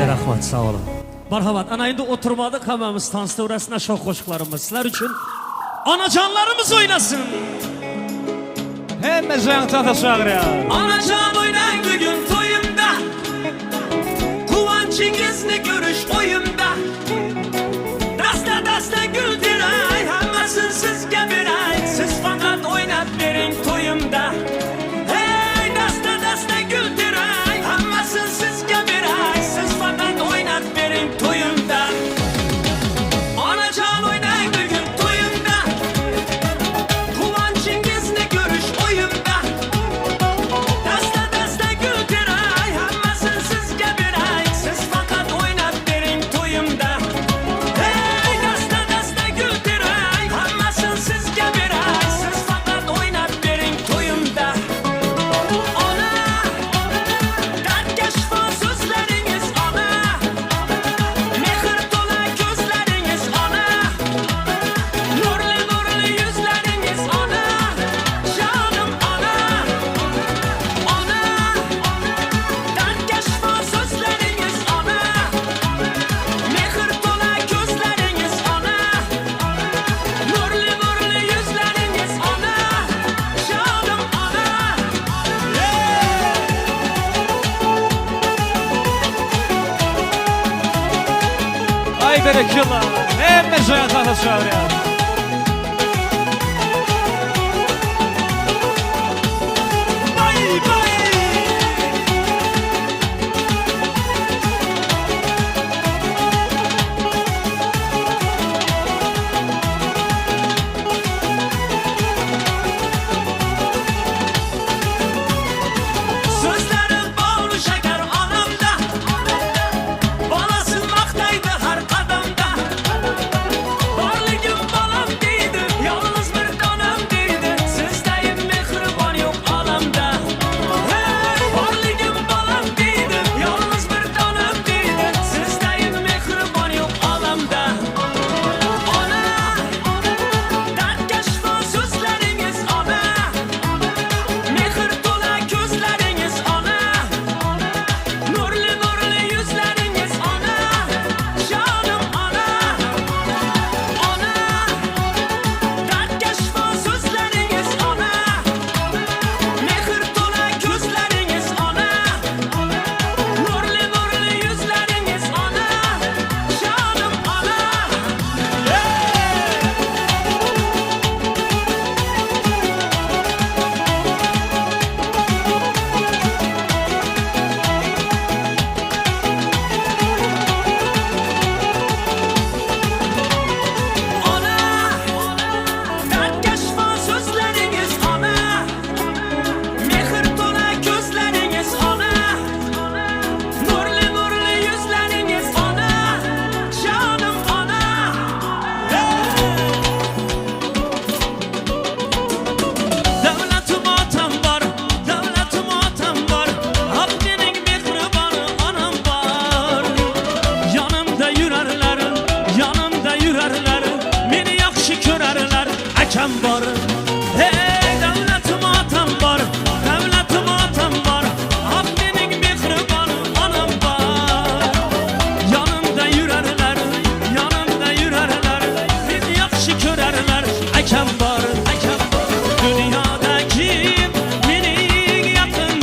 Rahmat, sağ olun. Marhamat, ana indi oturmadık, hamamız tanıştı, orasına şok koşuklarımız. Sizler için anacanlarımız oynasın. Hemen Ceyhan çağır ya. Anacan oynayın bugün toyumda, kuvancınızını görüş oyumda. Dasta dasta güldüray, hammasın siz gebiray, siz fakat oynat verin toyumda. Hey dasta dasta güldüray, hammasın siz gebiray, siz fakat oynat verin toyumda. Anacan oynayın bugün toyumda, kuvancınızını görüş oyumda. Dasta dasta güldüray, hammasın siz gebiray, siz fakat oynat verin toyumda. Hey dasta dasta güldüray, hammasın siz gebiray, siz fakat oynat verin toyumda. Ana, dertkeşfa sözleriniz ana, mehir dola gözleriniz ana, nurlu nurlu yüzleriniz ana, canım ana. Ana, dertkeşfa sözleriniz ana, mehir dola gözleriniz ana, nurlu nurlu yüzleriniz ana, canım ana. Ay berekillah. Hemen Ceyhan çağır ya. Bay bay. Sözlerin bağlı şeker anamda, balası maktaydı her kadamda. Varlığım balam değildi, yalnız bir tanem değildi, sizdeyim mehriban yok alamda. Hey, varlığım balam değildi, yalnız bir tanem değildi, sizdeyim mehriban yok alamda. Ana, dertkeşfa sözleriniz ana, mehir dola gözleriniz ana, nurlu nurlu yüzleriniz ana, canım ana. Ana, dertkeşfa sözleriniz ana, mehir dola gözleriniz ana, nurlu nurlu yüzleriniz ana, canım ana. Ana, dertkeşfa sözleriniz ana, mehir dola gözleriniz ana, nurlu nurlu yüzleriniz ana, canım ana. Devletim atam var, devletim atam var, Abdinin mehribanı anam var. Yanımda yürərlər, yanımda yürərlər, meni yaxşı görərlər, əkəm var. Hey, devletim atam var, devletim atam var, Abdinin mehribanı anam var. Yanımda yürərlər, yanımda yürərlər, meni yaxşı görərlər, əkəm var, əkəm var. Dünyadaki meni yakın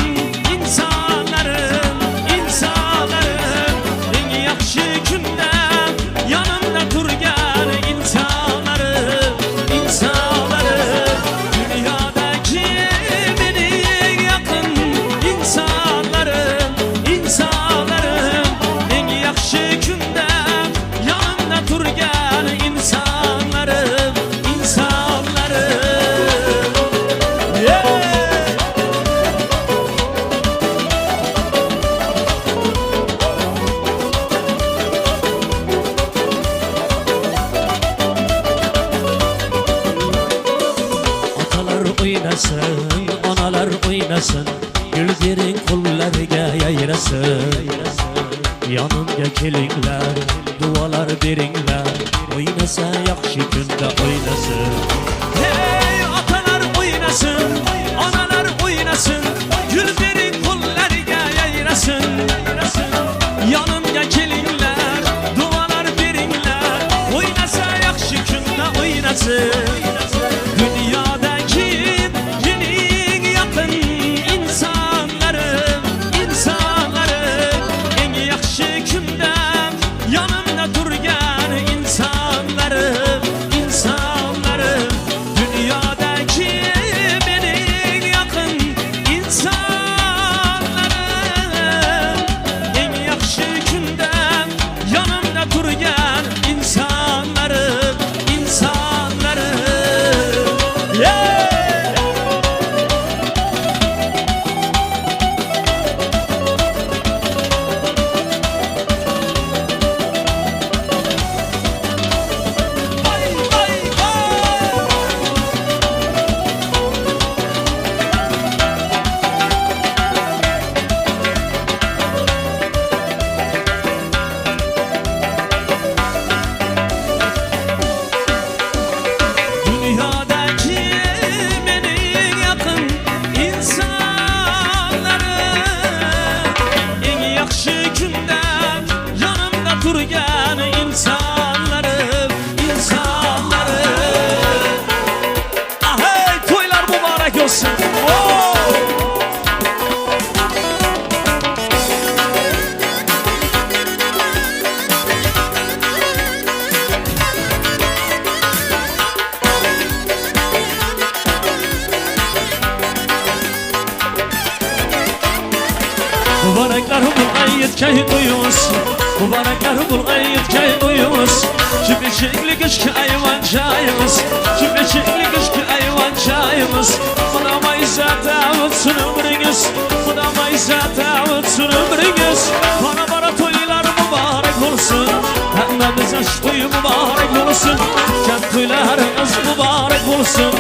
insanlarım, insanlarım, en yaxşı günde yanımda durgan insanlarım, insanlarım. Dünyadaki meni yakın insanlarım, insanlarım, en yaxşı günde yanımda durgan insanlarım, insanlarım. Yeah! Atalar oynasın, analar oynasın, güldirin kullarga yayrasın. Yanımga kelinglar, dualar beringlar, oynasa yaxshi kunda oynasın. Hey, atalar oynasın, analar oynasın, güldirin kullarga yayrasın. Yanımga toyga kelinler, dualar beringler. Oynasa yaxshi kunda oynasın. Dünyadaki mening yaqin insonlarim, insonlarim. Eng yaxshi kunda yanımda turgan insonlarim, insonlarim. Dünyadaki mening yaqin insonlarim. Eng yaxshi kunda yanımda turgan insonlarim, insonlarim. Yeah! Vay vay vay! Dünyadaki mening yaqin insonlarim. Eng yaxshi kunda yanımda turgan insonlarim, insonlarim. Ahey, to'ylar muborak olsun. Oh! Mübarekler bulgay yetkay duyumuz, mübarekler bulgay yetkay duyumuz. Kibirçilik işki ayvan çayımız, kibirçilik işki ayvan çayımız. Kudama izzat avutsun ömrünüz, kudama izzat avutsun ömrünüz. Bana bara toylar mübarek olsun, hemmemize şu toy mübarek olsun. Kent toylarınız mübarek olsun,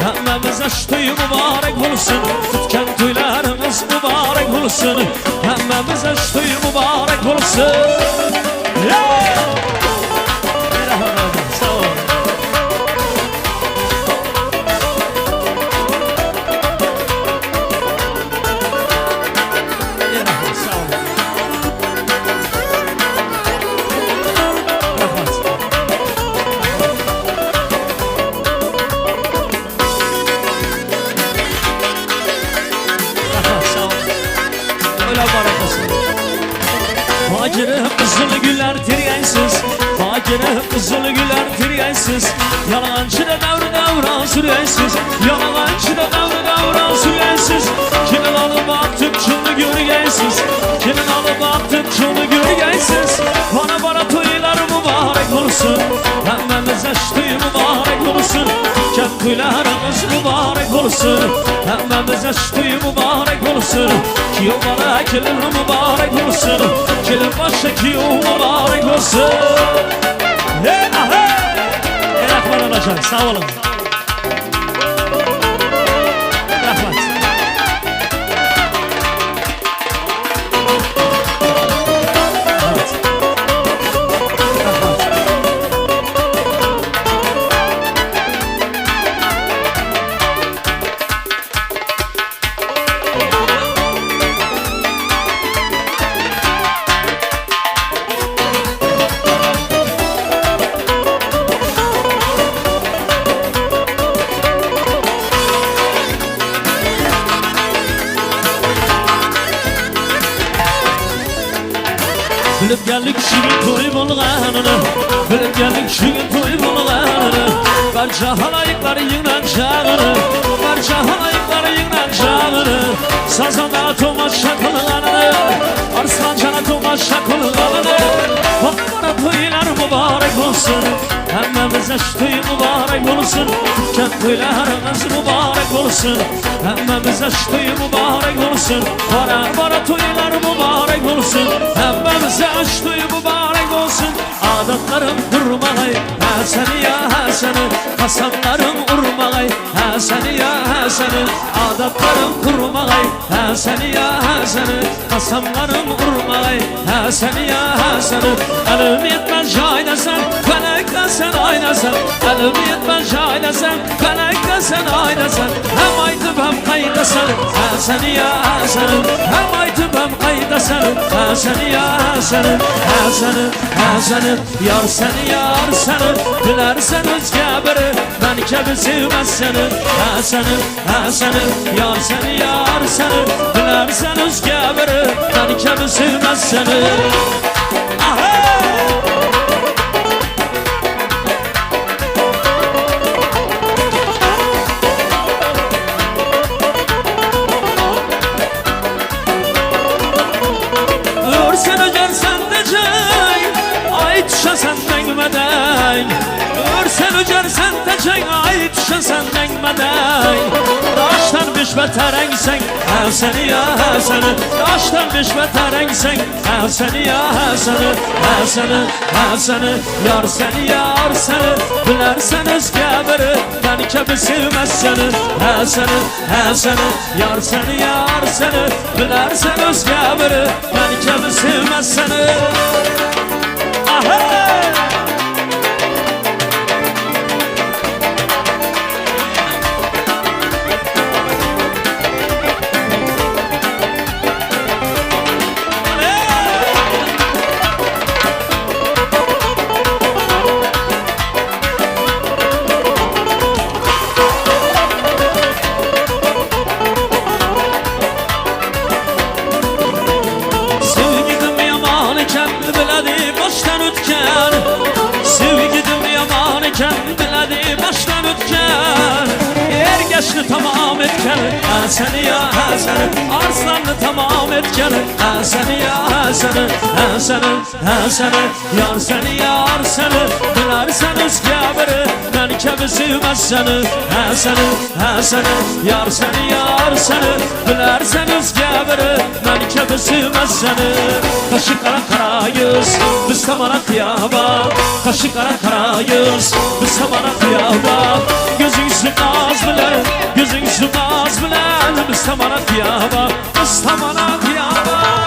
hemmemize şu toy mübarek olsun. Kent toylarınız mübarek olsun, hemmemize şu toy mübarek olsun. Yeah! Sağ ol. Sağ ol. Rahmat. Sağ ol. Öyle barakasın. Fakirim kızıl güller tiryensiz, fakirim kızıl güller tiryensiz. Yalancıda davru davran süryensiz, yalancıda davru davran süryensiz. Kimin alıp baktım çolu görgensiz, kimin alıp baktım çolu görgensiz. Bana bara toylar mübarek olsun, hemmemize şu toy mübarek olsun. Kent toylarımız mübarek olsun, hemmemize şu toy mübarek olsun. Kiyo bana kelin mübarek olsun, kelin başa kiyo mübarek olsun. Hey ahey! Rahman olacak, sağ olun. Rahmat. Evet. Rahmat. Bilip geldik şu gün toy bolğanını, bilip geldik şu gün toy bolğanını. Barcha halayıklar yığınan çağını, barcha halayıklar yığınan çağını. Sazana tomaşa kılğanını, Arslancan'a tomaşa kılğanını. Bana toylar mübarek olsun, hemmemize şu toy mübarek olsun. Kent toylarımız mübarek olsun, hemmemize şu toy mübarek olsun. Bana toylar mübarek olsun, hemmemize şu toy mübarek olsun. Adatlarım durmagay, Hasan ya Hasan'ı, Hasanlarım urmagay, Hasan ya seni adetlerim kurmay seni ya seni kasamlarım urmay seni ya seni elim yetmez şahidesin felekte sen aynasın elim yetmez şahidesin felekte sen aynasın hem aytıp hem kaydasın seni ya seni hem aytıp hem kaydasın seni ya seni seni yar seni yar seni dilersen özge biri ben kebi sevmez seni seni yar seni yar seni dilersen özge biri ben kebi sevmez seni Örsen öcersen diyecek ay düşen senden gümeden Örsen öcersen diyecek ay düşen senden gümeden Daştan düşme terengsen seni ya seni Daştan düşme terengsen seni ya seni seni yar seni yar seni Bilersen özge biri ben kebi sevmez seni seni yar seni yar seni Bilersen özge biri ben kebi sevmez seni Ergeçli tamam etken seni ya seni Arslanlı tamam etken seni ya seni seni yar seni yar seni Dilersen özge biri ben kebi sevmez seni seni yar seni yar seni Dilersen özge biri ben kebi sevmez seni Kaşı kara kara yüz biz tamana kıyaba Kaşı kara kara yüz biz tamana kıyaba Gözün sürmez bilen gözün sürmez bilen biz tamana kıyaba biz tamana kıyaba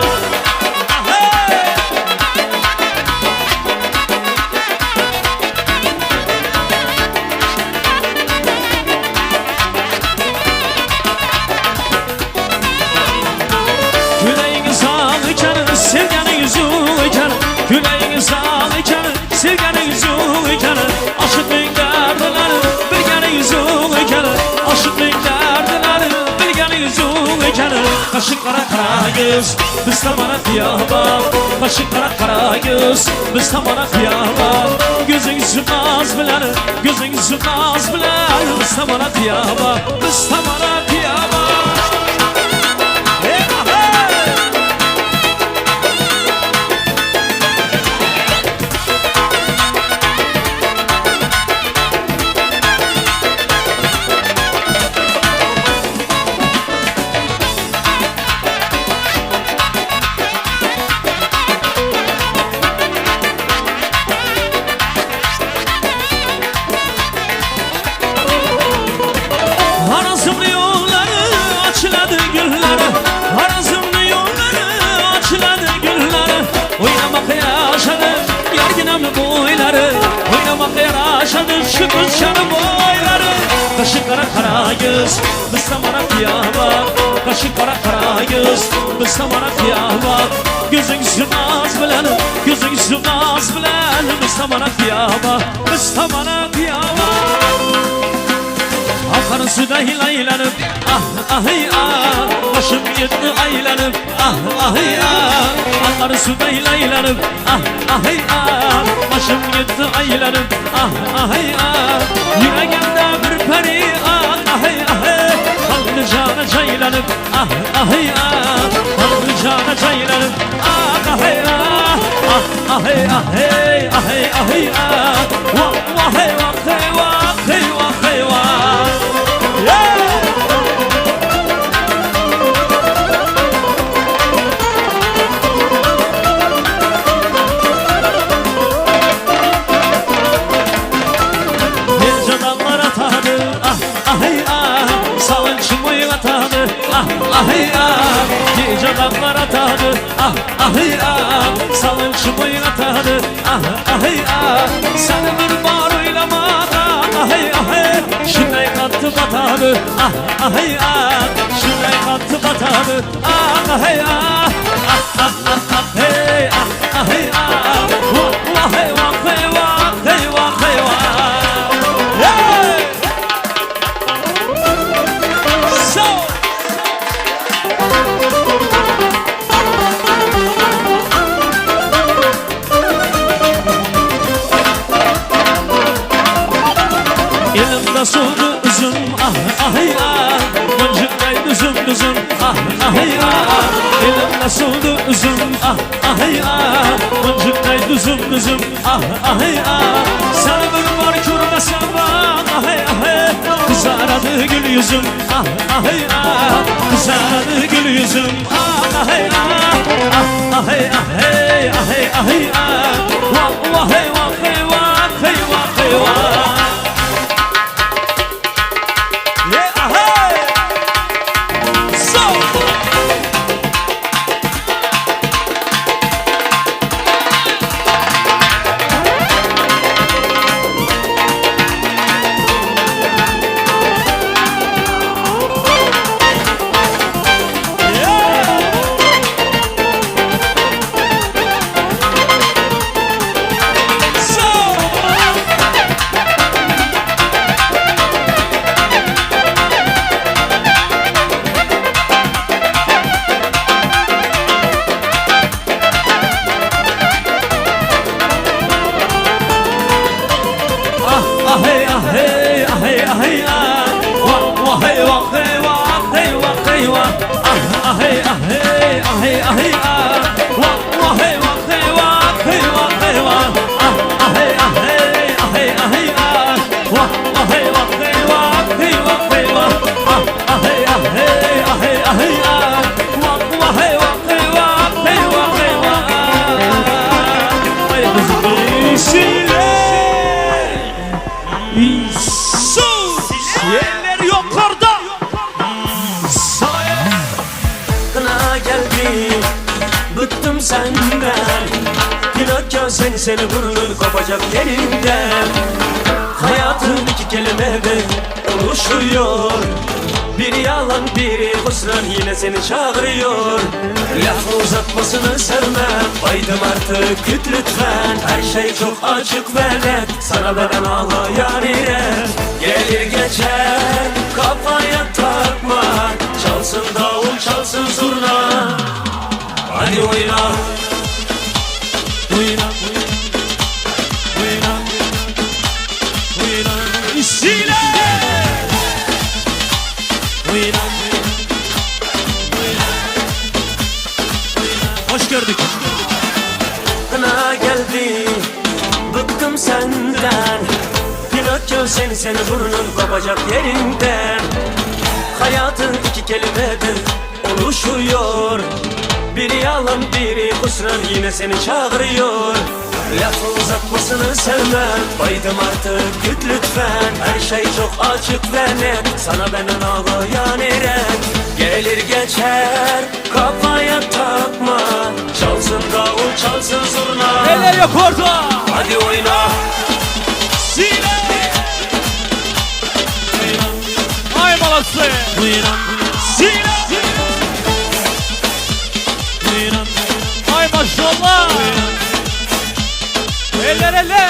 Güleğin sağ iken sevgenin yüzü iken Güleğin sağ iken sevgenin yüzü iken Aşıkın derdiler bir gene yüzü iken Aşıkın derdiler bir gene yüzü iken Kaşı kara kara göz biz tamana kıyaba Kaşı kara kara göz biz tamana kıyaba Gözün sürmez bilen gözün sürmez bilen biz tamana kıyaba biz tamana kıyaba Harazımlı yolları açıladı gülleri Harazımlı yolları açıladı gülleri Oynamak yaşadı yargınam boyları Oynamak yaşadı şu kuşanı boyları Kaşı kara kara göz biz tamana kıyaba Kaşı kara kara göz biz tamana kıyaba Gözün sürmez bilen gözün sürmez bilen biz tamana kıyaba biz tamana kıyaba Akan suda hilaylanıp Başım yetti aylanıp Akan suda hilaylanıp Başım yetti aylanıp Yüreğimde bir peri Kanlı cana caylanıp Kanlı cana caylanıp Sağın ayaklar atadı. Ah ah ah, salınçı boyun atadı. Ah ah ah, seni bir bar oylamada. Ah ah, şunay kattı batadı. Ah ah ah, şunay kattı batadı. Ah ah ah, ah ah ah, hey ah ah ah, vah vah hey vah hey vah hey vah hey vah. Elimde soldu üzüm ah ah ah, boncuklar üzüm üzüm ah ah ah. Elimde soldu üzüm ah ah ah, boncuklar üzüm üzüm ah ah ah. Sana bir var körmesem var ah ah, kızaradı gül yüzüm ah ah ah, kızaradı gül yüzüm ah ah ah, ah ah ah ah ah, vah vah hey vah hey vah hey vah hey vah. Yerler yukarıda. Kına geldi, bıktım senden. Pinokyo seni burnun kopacak yerinden. Hayatın iki kelimede oluşuyor. Biri yalan biri husran, yine seni çağırıyor. Laf uzatmasını sevmem, baydım artık git lütfen. Her şey çok açık ve net, sana benden ağlayan iret. Gelir geçer, kafaya takma. Çalsın davul çalsın zurna, hadi oyna. Oyna, oyna, oyna, İsile. Oyna, oyna, hoş gördük. Kına geldi, bıktım senden. Pinokyo seni burnun kopacak yerinden. Hayatın iki kelimede oluşuyor. Biri yalan biri husran, yine seni çağırıyor. Lafı uzatmasını sevmem, baydım artık git lütfen. Her şey çok açık ve net, sana benden ağlayan eren. Gelir geçer, kafaya takma. Çalsın davul çalsın zurna, Neler yok orada? hadi oyna. Sile. Ay malası. Sile. Ay maşallah. Eller eller.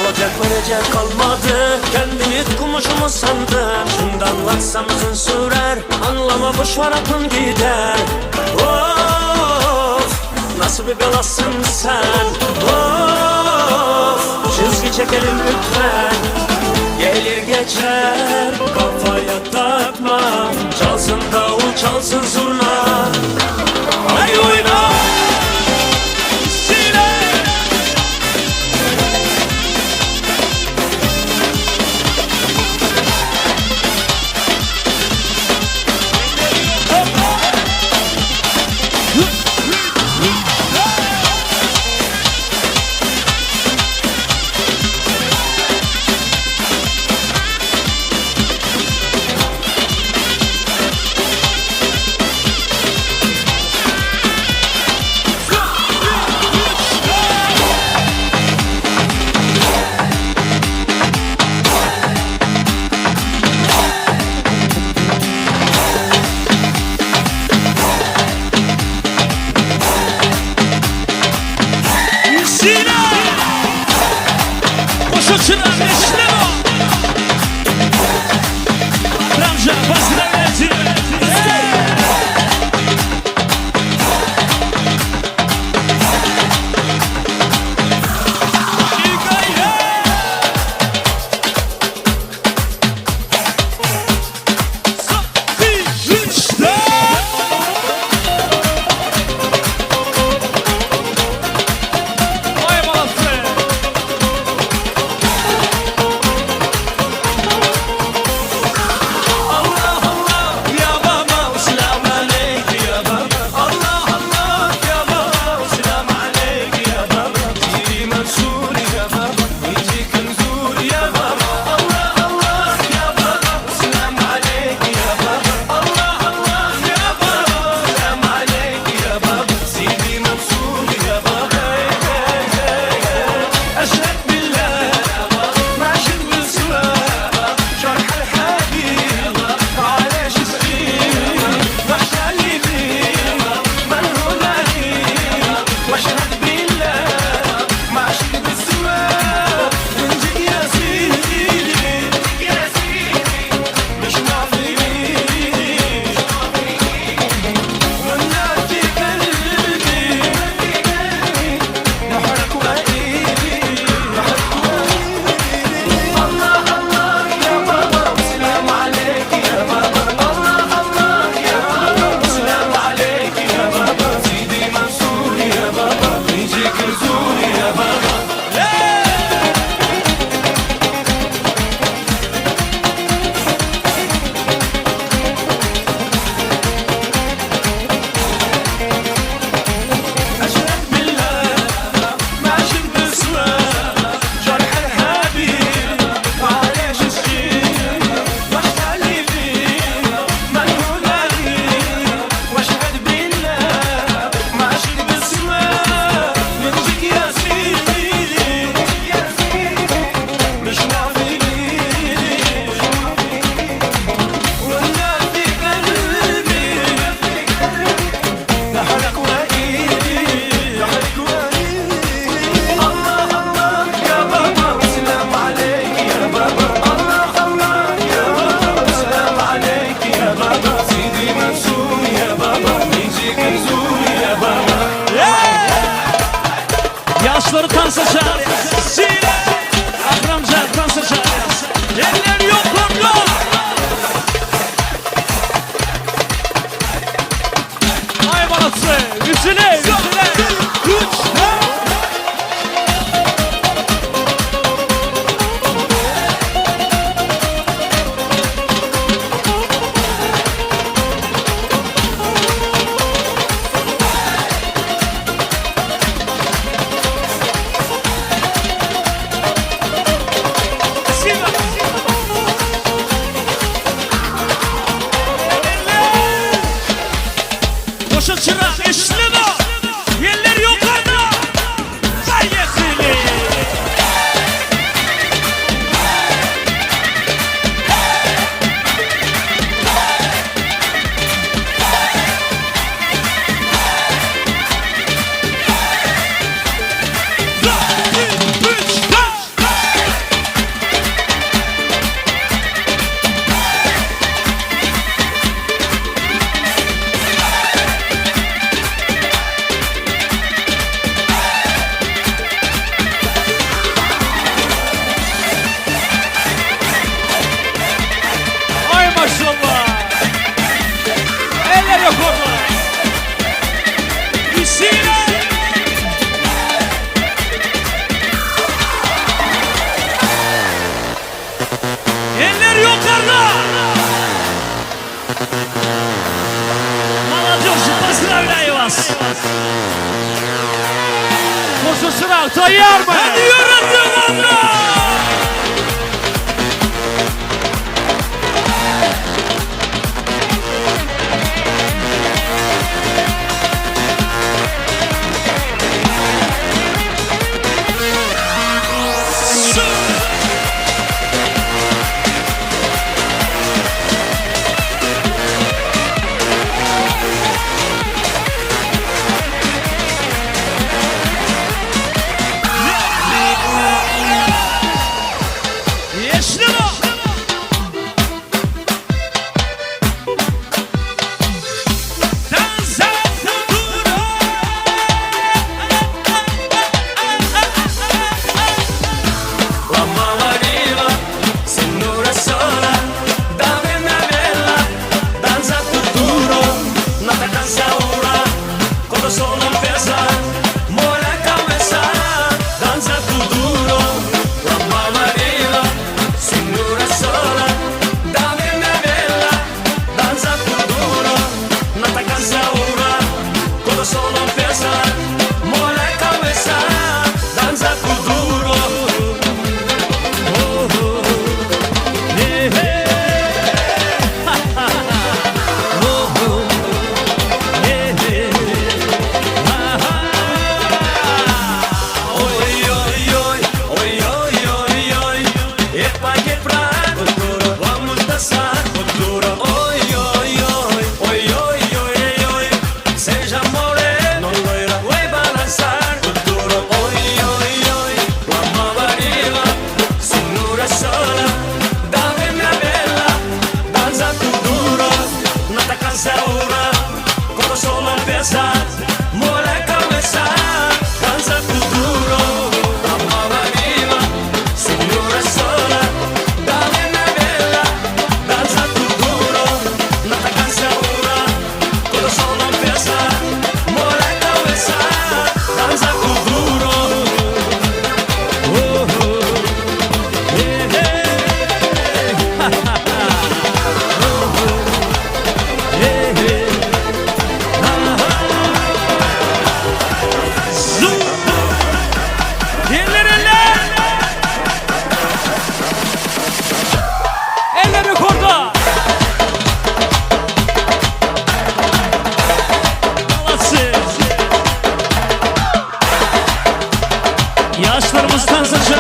Olacak verecek kalmadı, kendimi kumuşumu sandım. Şimdi anlatsam uzun sürer, anlama boşver aklın gider. Of, nasıl bir belasın sen. Of, çizgi çekelim lütfen. Gelir geçer, kafaya takma. Çalsın davul çalsın zurna, hadi oyna. çırak eşli o. Ramca basirayeti. Yaşları tansa çağırıyor. Sile. Akramca tansa çağırıyor. Eller yok orada. Ay balatsı. Üzüle. Üzüle. Koşun çırak eşli mi? Yerler yukarıda. Gayetli. Eller yukarıda. Молодежь, поздравляю вас. Koşun sıra, tayyar mı? Hadi yürütün onu. Yaşlarımız Tanzania.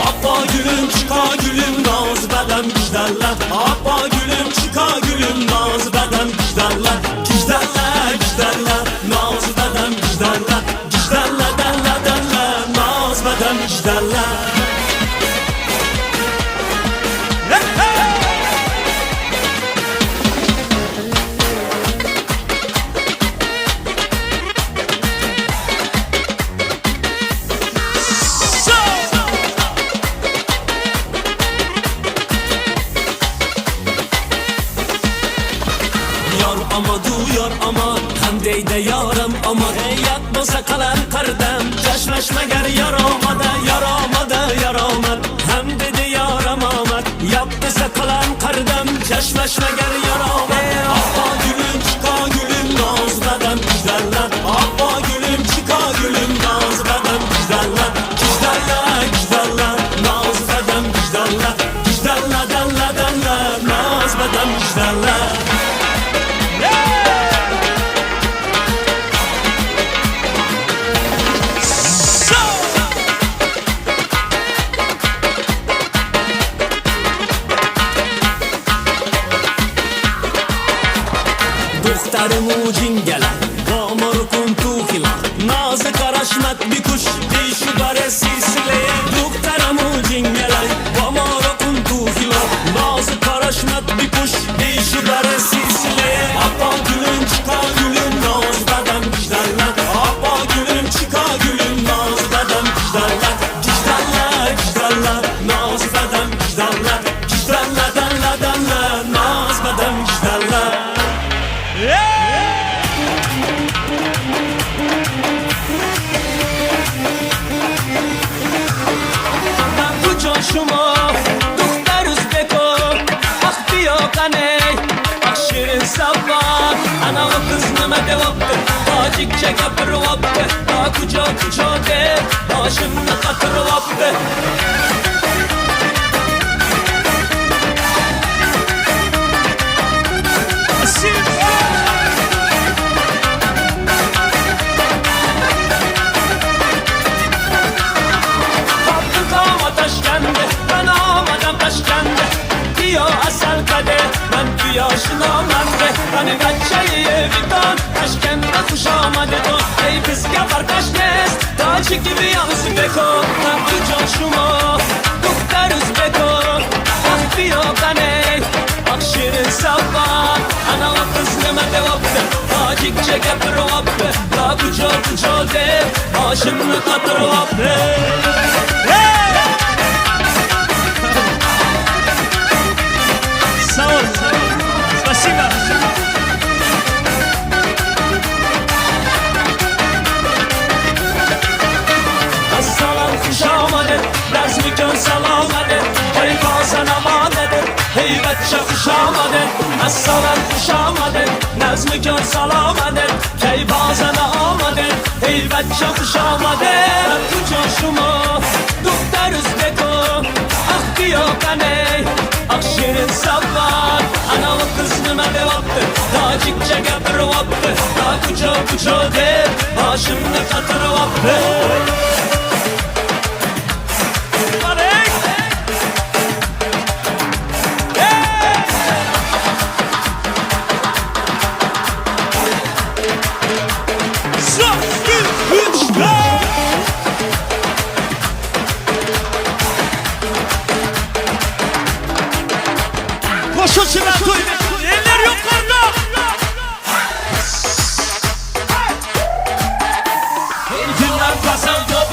Abba gülüm çıka gülüm naz beden güzdeller. Abba gülüm çıka gülüm naz beden güzdeller. Güzdeller güzdeller naz beden güzdeller. Güzdeller derler derler naz beden güzdeller. Ama duyar ama hem deyde yarım ama hey yatmasa kalan kardem Çeşmeşme ger yaramada hem dedi yaramamat yaptıysa kalan kardem Çeşmeşme ger yaramamat Abba gülüm çıka gülüm naz beden güzdeller. Abba gülüm çıka gülüm naz beden güzdeller. Güzdeller güzdeller naz beden güzdeller. Güzdeller derler derler naz beden güzdeller. Duktarımı cingele, damar kuntu hila Nazı karaşmet bir kuş, dişi bare silsileye Duktarımı cingele, damar kuntu hila Nazı karaşmet bir kuş, dişi bare silsileye Abba gülüm çıka gülüm naz beden güzdeller. Abba gülüm çıka gülüm naz beden güzdeller. Güzdeller güzdeller naz beden güzdeller. Güzdeller derler derler naz beden güzdeller. Şuma Duhtar Üzbeko Ah biyokaney Ah şirin sabah Ana o kız nime devaptı Tacikçe kapırvaptı Ah kuca kuca de Başımda katırvaptı Ben ağmadan taşkende Diyor asal kade Ben yaşına mende Hani kaçayı vidan Taşkende kuşamadı do Ey kız yapar kaşnes Tacik gibi yansı beko Tabi coşuma Duhtar Üzbeko Ah biyokaney Ah şirin sabah Ana o kız nime devaptı Tacikçe kapırvaptı Ta kuca kuca de Başımda katırvaptı Sağ ol. Спасибо. Assalam kuşamadır Ders mi gön salamadır Hey bazana madedir Heybetçe kuşamadır Assalam kuşamadır Ders mi gön salamadır Hey bazana amadır Heybetçe kuşamadır Bu coşumu Duhtar Üzbeko Ah biyokaney Ah şirin sabah Ana o kız nime devaptı Tacikçe kapırvaptı Ta kuca kuca de Başımda katırvaptı Koşun çimento. Eller yukarıda. Günler kazandı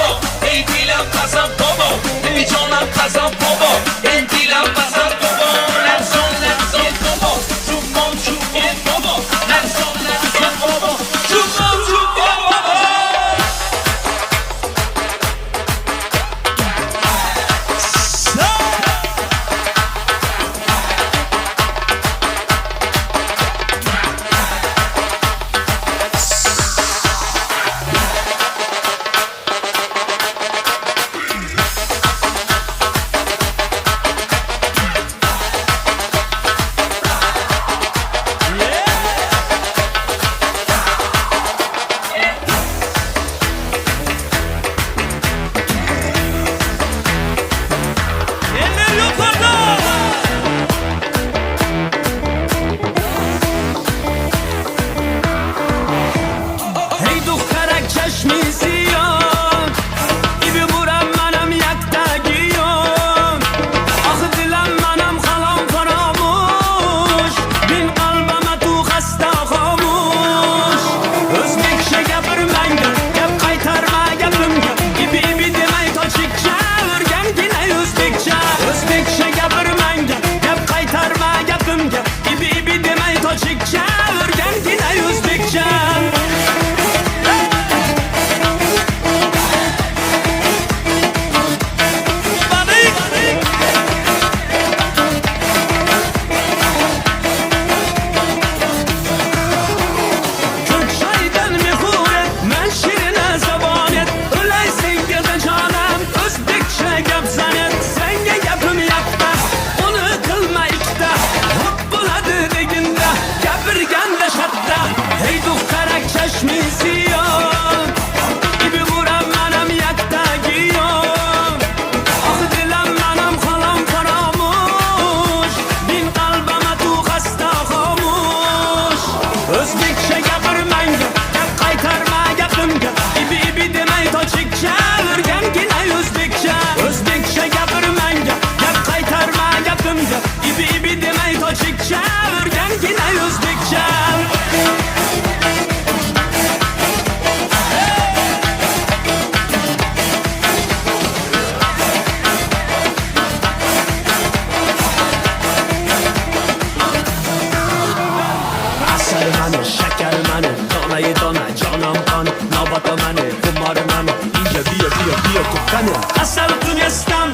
Asal Tunes'tan,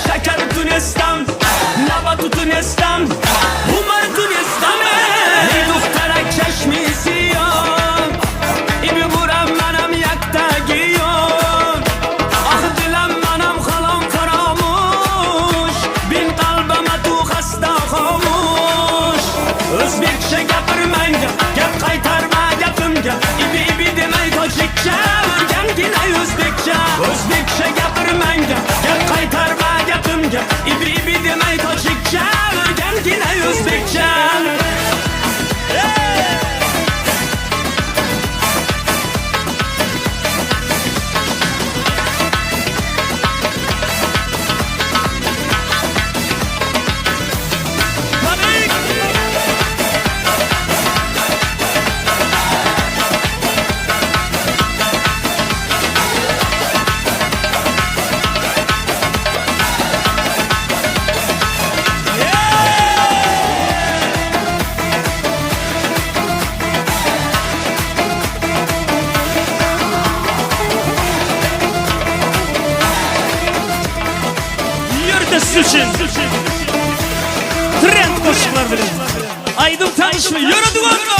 şeker Tunes'tan, Nabatu Tunes'tan, Umar Tunes'tan. Ey muhtara çeşmisi yok, İbi buram manam yakta giyon. Ah dilam manam halam karamuş, bin kalbama tu hasta olmuş. Özbekçe gapirmanga, gap qaytarma gapimga. İbi demay tojikcha, o'rgangina o'zbekcha. O'zbekcha gapirmanga, gap qaytarma gapimga. İbi demay tojikcha, o'rgangina o'zbekcha. Siz için trend koşuklar verin. Aydın tanışma yürü duvarla.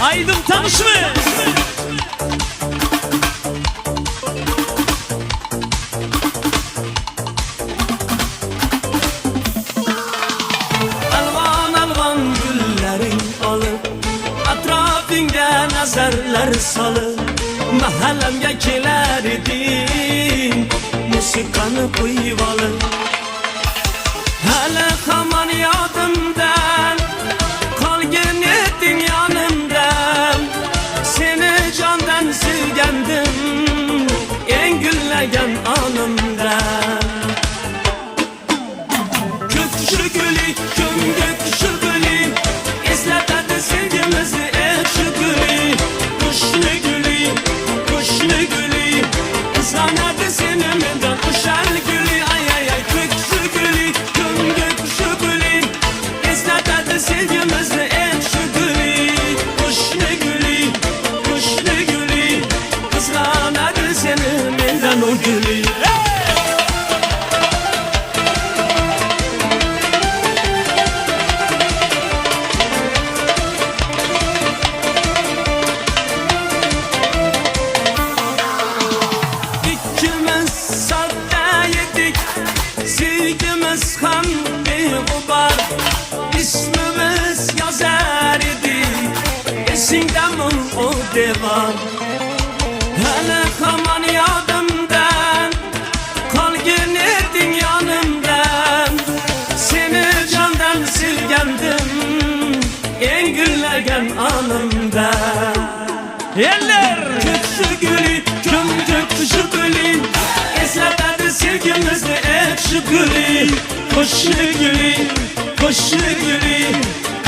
Aydın tanışma. Alvan alvan güllerin alıp atrafingda nazarlar salıp mahallamga kelar eding musiqani qo'yib olib hali hamon yodimdan qolgan eding yonimda seni jondan sevgandim eng gullagan onimda ko'k shuguli ko'ngil shuguli eslatadi sevgimizni eng shuguli qo'shni guli qizg'anadi seni mendan o'shal guli ay ay ay gülü, koşu gülü, koşu gülü.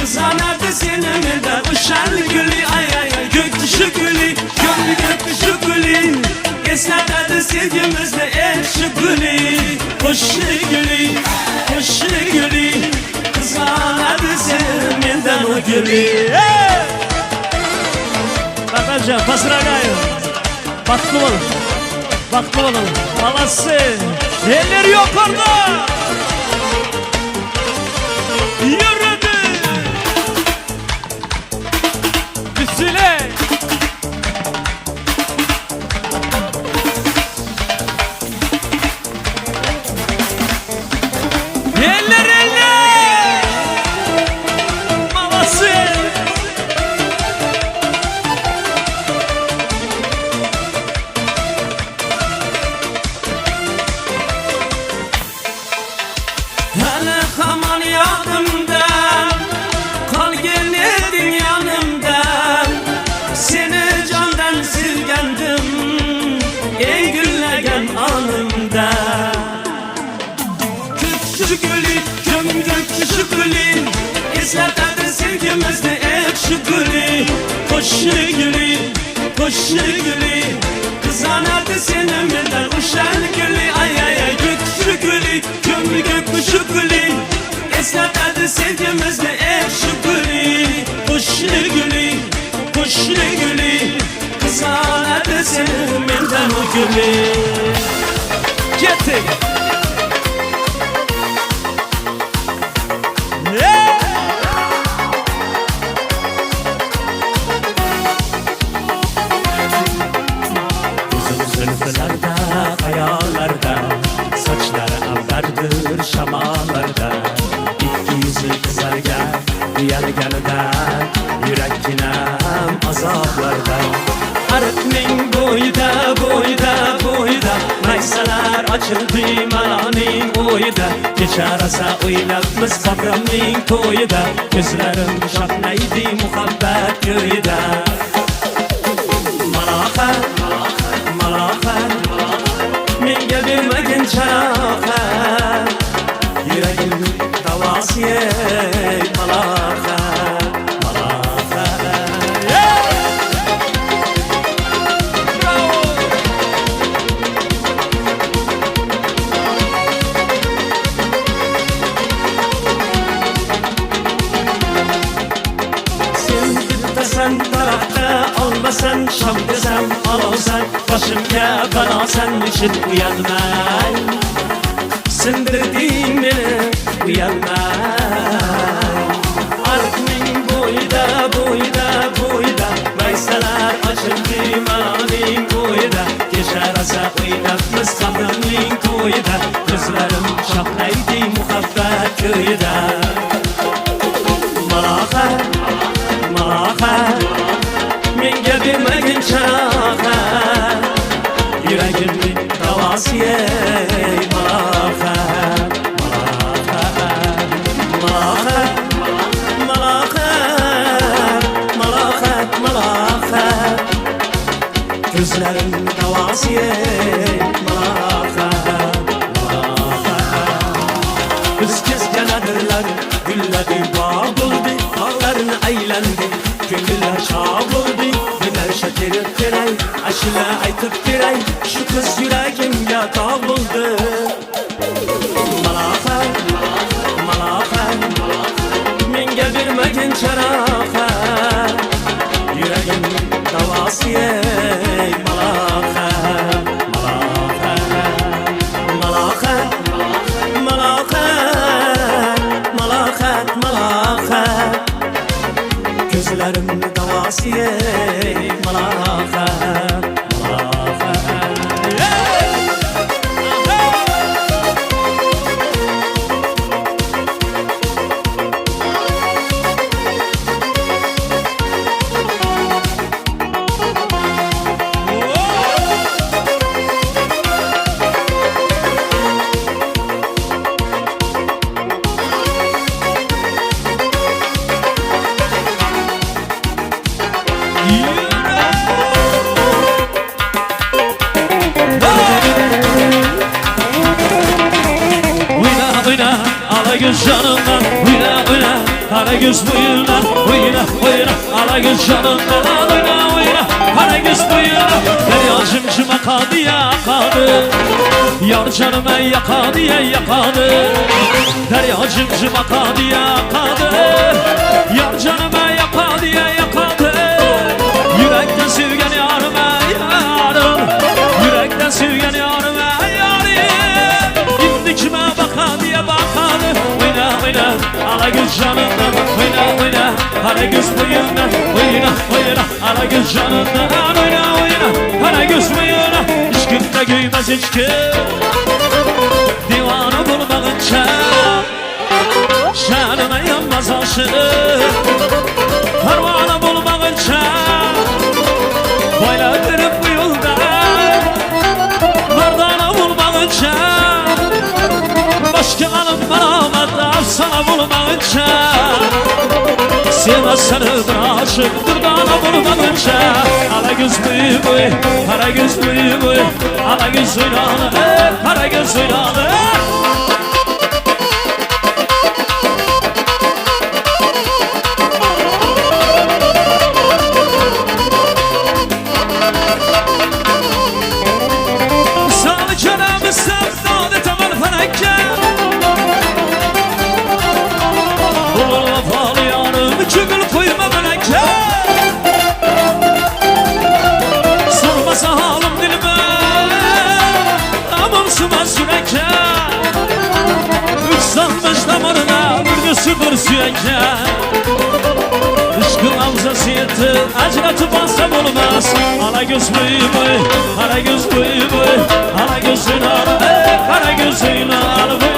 Kızanadı senemeden uşan gülü, ay ay ay. Göktüşü gülü, göktüşü gülü. Esnadadı sevgimizle ekşi gülü. Koşu gülü, koşu gülü. Kızanadı senemeden o gülü. Kardeşim pasıragayım. Baklı olun. Baklı olun. Alasın. Eller yok orada. Yürüdü. Üstüne. Eller eller. Alasın. Hele aman yanımda, kal geldin yanımda. Seni candan sevgendim, ey gülleyen anımda. Küçük gülü, göktüşü gülü. Esnadadı sevgimizde ekşi gülü. Koşu gülü, koşu gülü. Kızanadı senemeden uşan gülü, ay ay ay. Göktüşü gülü, göktüşü gülü. Esnadadı sevgimizde ekşi gülü. Koşu gülü, koşu gülü. Kızanadı senemeden o gülü. Gittik. Zülfülarda, kayalarda, saçları avlardır şamalarda. İki yüzü kızarken, uyarganda, yürek yinem azaplarda. Arıkning boyda, boyda, boyda, maysalar açıldı malaning oyda. Geçarasa oylabmiz bayramning to'yida, gözlerim şaknaydi muhabbet göğüde. Malaqa, malaqa, menga bermagin charaqa. Yuragimning davasi ey malaqa, malaqa. Sen birdasan tarafta olmasan, şam desem alovsan, başımga belasan, nechun uyalmay. Sindirding meni uyalmay. Arqning bo'yida, bo'yida, bo'yida, maysalar ochildi malaning bo'yida. Kecharasa o'ynabmiz qadrimning to'yida, ko'zlarim chaqnaydi muhabbat ko'yida. Malaqa, malaqa, menga bermagin charaqa. Yuragimning davasi ey malaqa, malaqa, malaqa, malaqa, malaqa, malaqa. Gözlerim davasi ey malaqa, malaqa. Biz kezganadilar, gulladi bog' bo'ldi, tog'larni aylandi, ko'ngillar shod bo'ldi. Nelar shakar kerak, ashula aytib kerak, shu qiz yuragimga tog' bo'ldi. Malaqa, malaqa, menga bermagin charaqa. Yuragimning davasi ey malaqa, malaqa, malaqa, malaqa, malaqa, malaqa. Gözlerimni davasi ey malaqa, malaqa. Ala göz canımdan oyna oyna Kara göz boyuna oyna oyna Ala göz canımdan oyna oyna Kara göz boyuna Derya cımcıma kadı yakadı Yar canıma yakadı yakadı Derya cımcıma kadı yakadı Yar canıma yakadı yakadı Yürekten sevgen yarıma yarım Yürekten sevgen yarıma yarım İndi kime bakadı ya bakadı Oyna oyna ala göz canından Oyna oyna kara göz boyundan Oyna oyna ala göz canından Oyna oyna kara göz boyundan İşkinde güymez içki Divanı bulmağınca Şanına yanmaz aşık Parvanı bulmağınca Bayla verip bu yolda Mardana bulmağınca Başka alım bana sana bulmağınca Sevmez seni bırakıp Dırdana bulmağınca Ala göz boyu boy Kara göz boyu boy Ala göz oynalı Kara göz oynalı Sormasa halim dilime Amansımaz yürekçe Üç damarına bir de süpür sürekçe Işkın avzası yetti Acıratıp alsam olmaz Ala göz boyu boy Kara göz boyu boy Ala gözün ağrı Kara gözün ağrı